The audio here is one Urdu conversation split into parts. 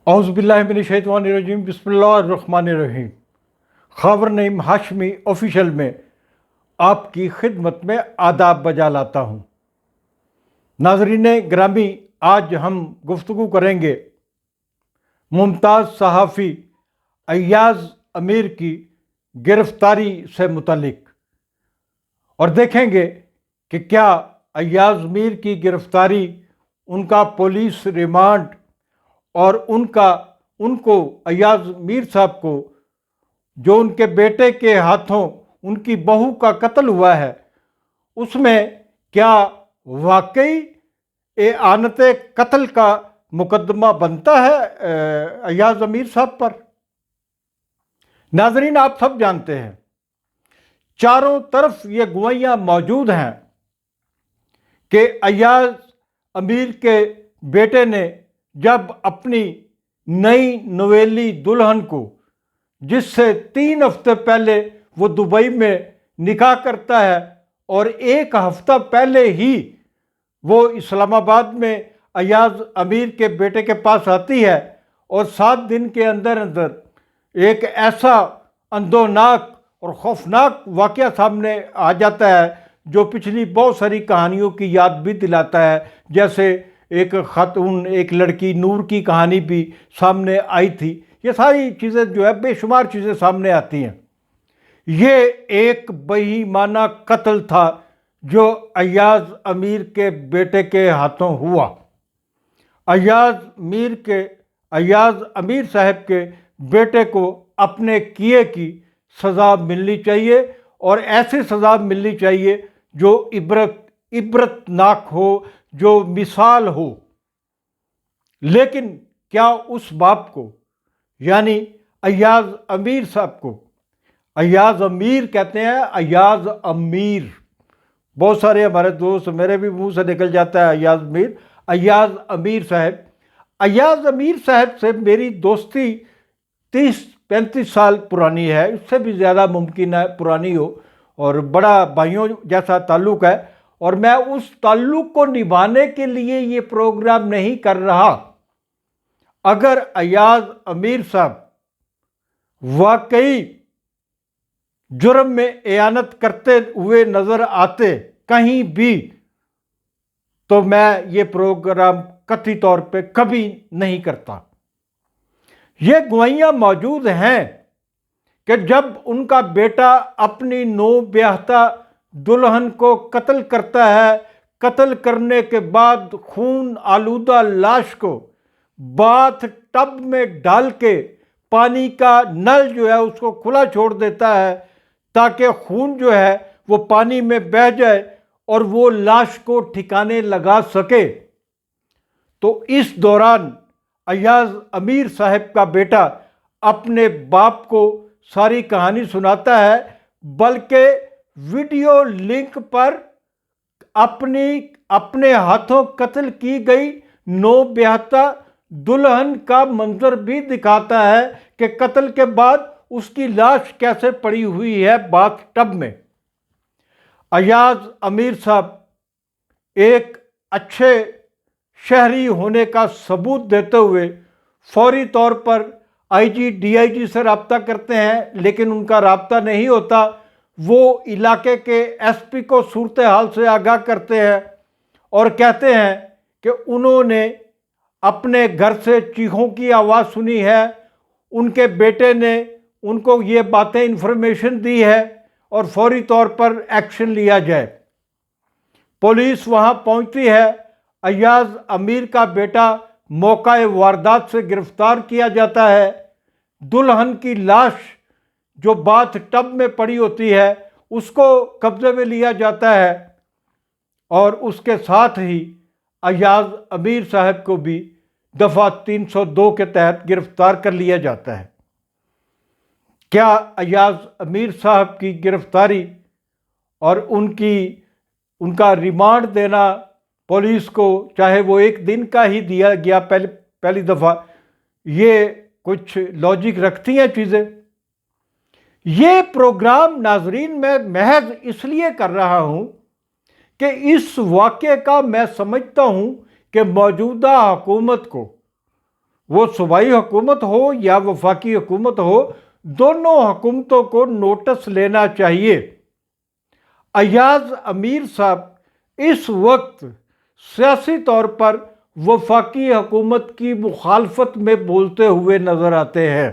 اعوذ باللہ من الشیطان الرجیم، بسم اللہ الرحمن الرحیم۔ خاور نعیم ہاشمی آفیشل میں آپ کی خدمت میں آداب بجا لاتا ہوں۔ ناظرین گرامی، آج ہم گفتگو کریں گے ممتاز صحافی ایاز امیر کی گرفتاری سے متعلق، اور دیکھیں گے کہ کیا ایاز امیر کی گرفتاری، ان کا پولیس ریمانڈ اور ان کو ایاز میر صاحب کو جو ان کے بیٹے کے ہاتھوں ان کی بہو کا قتل ہوا ہے، اس میں کیا واقعی اعانت قتل کا مقدمہ بنتا ہے ایاز امیر صاحب پر؟ ناظرین، آپ سب جانتے ہیں، چاروں طرف یہ گوائیاں موجود ہیں کہ ایاز امیر کے بیٹے نے جب اپنی نئی نویلی دلہن کو، جس سے 3 ہفتے پہلے وہ دبئی میں نکاح کرتا ہے اور 1 ہفتہ پہلے ہی وہ اسلام آباد میں ایاز امیر کے بیٹے کے پاس آتی ہے، اور 7 دن کے اندر اندر ایک ایسا اندوناک اور خوفناک واقعہ سامنے آ جاتا ہے جو پچھلی بہت ساری کہانیوں کی یاد بھی دلاتا ہے، جیسے ایک خاتون، ایک لڑکی نور کی کہانی بھی سامنے آئی تھی۔ یہ ساری چیزیں جو ہے بے شمار چیزیں سامنے آتی ہیں۔ یہ ایک بے ایمانہ قتل تھا جو ایاز امیر کے بیٹے کے ہاتھوں ہوا۔ ایاز امیر صاحب کے بیٹے کو اپنے کیے کی سزا ملنی چاہیے، اور ایسی سزا ملنی چاہیے جو عبرتناک ہو، جو مثال ہو۔ لیکن کیا اس باپ کو، یعنی ایاز امیر صاحب کو، ایاز امیر کہتے ہیں، ایاز امیر، بہت سارے ہمارے دوست، میرے بھی منہ سے نکل جاتا ہے ایاز امیر صاحب۔ ایاز امیر صاحب سے میری دوستی 30-35 سال پرانی ہے، اس سے بھی زیادہ ممکن ہے پرانی ہو، اور بڑا بھائیوں جیسا تعلق ہے، اور میں اس تعلق کو نبھانے کے لیے یہ پروگرام نہیں کر رہا۔ اگر ایاز امیر صاحب واقعی جرم میں اعانت کرتے ہوئے نظر آتے کہیں بھی، تو میں یہ پروگرام قطعی طور پہ کبھی نہیں کرتا۔ یہ گوائیاں موجود ہیں کہ جب ان کا بیٹا اپنی نوبیاہتا دلہن کو قتل کرتا ہے، قتل کرنے کے بعد خون آلودہ لاش کو باتھ ٹب میں ڈال کے پانی کا نل جو ہے اس کو کھلا چھوڑ دیتا ہے تاکہ خون جو ہے وہ پانی میں بہہ جائے اور وہ لاش کو ٹھکانے لگا سکے، تو اس دوران ایاز امیر صاحب کا بیٹا اپنے باپ کو ساری کہانی سناتا ہے، بلکہ ویڈیو لنک پر اپنے ہاتھوں قتل کی گئی نوبیاہتا دلہن کا منظر بھی دکھاتا ہے کہ قتل کے بعد اس کی لاش کیسے پڑی ہوئی ہے باتھ ٹب میں۔ ایاز امیر صاحب ایک اچھے شہری ہونے کا ثبوت دیتے ہوئے فوری طور پر DIG سے رابطہ کرتے ہیں، لیکن ان کا رابطہ نہیں ہوتا۔ وہ علاقے کے SP کو صورتحال سے آگاہ کرتے ہیں اور کہتے ہیں کہ انہوں نے اپنے گھر سے چیخوں کی آواز سنی ہے، ان کے بیٹے نے ان کو یہ باتیں انفارمیشن دی ہے اور فوری طور پر ایکشن لیا جائے۔ پولیس وہاں پہنچتی ہے، ایاز امیر کا بیٹا موقع واردات سے گرفتار کیا جاتا ہے، دلہن کی لاش جو باتھ ٹب میں پڑی ہوتی ہے اس کو قبضے میں لیا جاتا ہے، اور اس کے ساتھ ہی ایاز امیر صاحب کو بھی دفعہ 302 کے تحت گرفتار کر لیا جاتا ہے۔ کیا ایاز امیر صاحب کی گرفتاری اور ان کا ریمانڈ دینا پولیس کو، چاہے وہ 1 دن کا ہی دیا گیا پہلی دفعہ، یہ کچھ لاجک رکھتی ہیں چیزیں؟ یہ پروگرام ناظرین میں محض اس لیے کر رہا ہوں کہ اس واقعے کا میں سمجھتا ہوں کہ موجودہ حکومت کو وہ صوبائی حکومت ہو یا وفاقی حکومت ہو، دونوں حکومتوں کو نوٹس لینا چاہیے۔ ایاز امیر صاحب اس وقت سیاسی طور پر وفاقی حکومت کی مخالفت میں بولتے ہوئے نظر آتے ہیں۔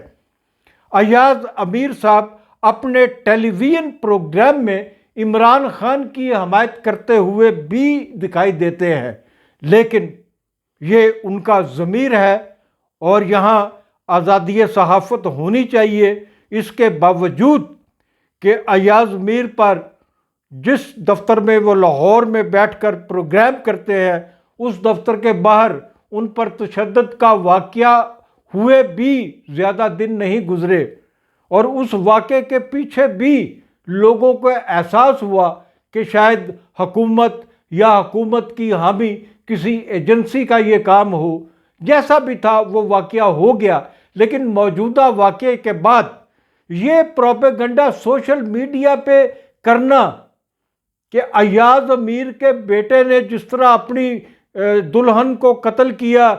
ایاز امیر صاحب اپنے ٹیلی ویژن پروگرام میں عمران خان کی حمایت کرتے ہوئے بھی دکھائی دیتے ہیں، لیکن یہ ان کا ضمیر ہے اور یہاں آزادی صحافت ہونی چاہیے۔ اس کے باوجود کہ ایاز میر پر جس دفتر میں وہ لاہور میں بیٹھ کر پروگرام کرتے ہیں، اس دفتر کے باہر ان پر تشدد کا واقعہ ہوئے بھی زیادہ دن نہیں گزرے، اور اس واقعے کے پیچھے بھی لوگوں کو احساس ہوا کہ شاید حکومت یا حکومت کی حامی کسی ایجنسی کا یہ کام ہو۔ جیسا بھی تھا وہ واقعہ ہو گیا، لیکن موجودہ واقعے کے بعد یہ پروپیگنڈا سوشل میڈیا پہ کرنا کہ ایاز امیر کے بیٹے نے جس طرح اپنی دلہن کو قتل کیا،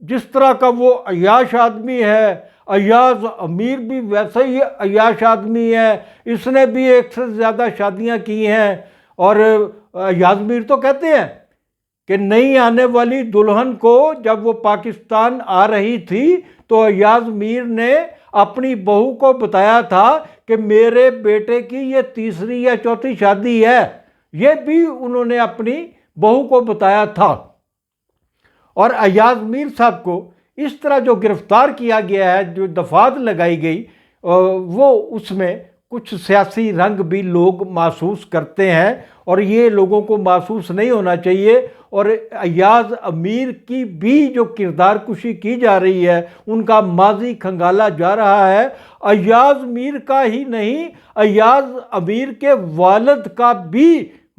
جس طرح کا وہ عیاش آدمی ہے، ایاز امیر بھی ویسا ہی عیاش آدمی ہے، اس نے بھی ایک سے زیادہ شادیاں کی ہیں، اور ایاز امیر تو کہتے ہیں کہ نئی آنے والی دلہن کو جب وہ پاکستان آ رہی تھی تو ایاز میر نے اپنی بہو کو بتایا تھا کہ میرے بیٹے کی یہ تیسری یا چوتھی شادی ہے، یہ بھی انہوں نے اپنی بہو کو بتایا تھا۔ اور ایاز میر صاحب کو اس طرح جو گرفتار کیا گیا ہے، جو دفعات لگائی گئی، وہ اس میں کچھ سیاسی رنگ بھی لوگ محسوس کرتے ہیں، اور یہ لوگوں کو محسوس نہیں ہونا چاہیے۔ اور ایاز امیر کی بھی جو کردار کشی کی جا رہی ہے، ان کا ماضی کھنگالا جا رہا ہے۔ ایاز میر کا ہی نہیں، ایاز امیر کے والد کا بھی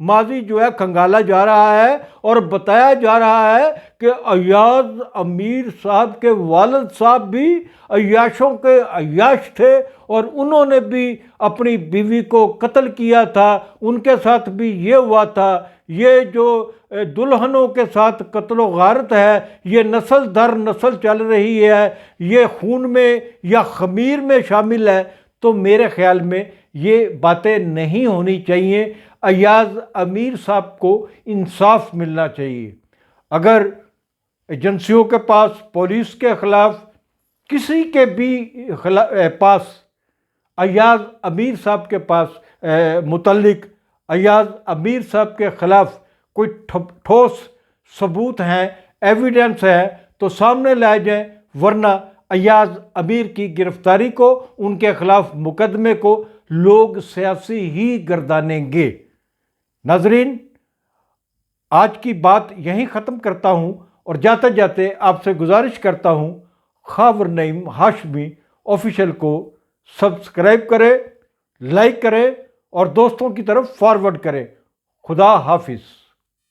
ماضی جو ہے کھنگالا جا رہا ہے، اور بتایا جا رہا ہے کہ ایاز امیر صاحب کے والد صاحب بھی عیاشوں کے عیاش تھے، اور انہوں نے بھی اپنی بیوی کو قتل کیا تھا، ان کے ساتھ بھی یہ ہوا تھا۔ یہ جو دلہنوں کے ساتھ قتل و غارت ہے، یہ نسل در نسل چل رہی ہے، یہ خون میں یا خمیر میں شامل ہے۔ تو میرے خیال میں یہ باتیں نہیں ہونی چاہیے۔ ایاز امیر صاحب کو انصاف ملنا چاہیے۔ اگر ایجنسیوں کے پاس، پولیس کے خلاف، کسی کے بھی پاس ایاز امیر صاحب کے پاس متعلق ایاز امیر صاحب کے خلاف کوئی ٹھوس ثبوت ہیں، ایویڈنس ہے، تو سامنے لائے جائیں، ورنہ ایاز امیر کی گرفتاری کو، ان کے خلاف مقدمے کو لوگ سیاسی ہی گردانیں گے۔ ناظرین، آج کی بات یہیں ختم کرتا ہوں، اور جاتے جاتے آپ سے گزارش کرتا ہوں، خاور نعیم ہاشمی آفیشیل کو سبسکرائب کرے، لائک کرے اور دوستوں کی طرف فارورڈ کرے۔ خدا حافظ۔